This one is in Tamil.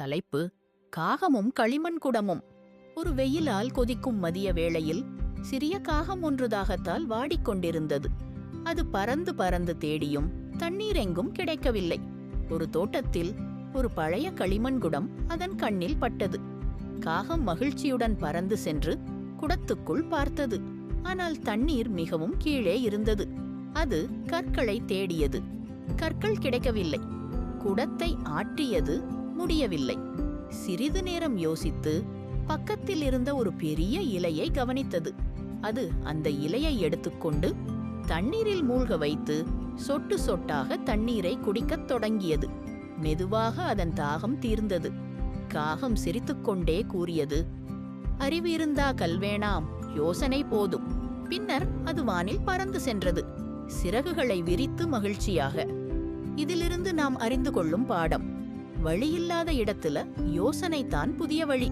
தலைப்பு: காகமும் களிமண் குடமும். ஒரு வெயிலால் கொதிக்கும் மதிய வேளையில் சிறிய காகம் ஒன்று தாகத்தால் வாடிக்கொண்டிருந்தது. அது பறந்து பறந்து தேடியும் தண்ணீர் எங்கும் கிடைக்கவில்லை. ஒரு தோட்டத்தில் ஒரு பழைய களிமண் குடம் அதன் கண்ணில் பட்டது. காகம் மகிழ்ச்சியுடன் பறந்து சென்று குடத்துக்குள் பார்த்தது. ஆனால் தண்ணீர் மிகவும் கீழே இருந்தது. அது கற்களை தேடியது. கற்கள் கிடைக்கவில்லை. குடத்தை ஆட்டியது, முடியவில்லை. சிறிது நேரம் யோசித்து பக்கத்தில் இருந்த ஒரு பெரிய இலையை கவனித்தது. அது அந்த இலையை எடுத்துக்கொண்டு தண்ணீரில் மூழ்க வைத்து சொட்டு சொட்டாக தண்ணீரை குடிக்கத் தொடங்கியது. மெதுவாக அதன் தாகம் தீர்ந்தது. காகம் சிரித்துக்கொண்டே கூறியது, "அறிவு இருந்தா கல்வேணாம், யோசனை போதும்." பின்னர் அது வானில் பறந்து சென்றது, சிறகுகளை விரித்து மகிழ்ச்சியாக. இதிலிருந்து நாம் அறிந்து கொள்ளும் பாடம்: வழியில்லாத இடத்துல யோசனைதான் புதிய வழி.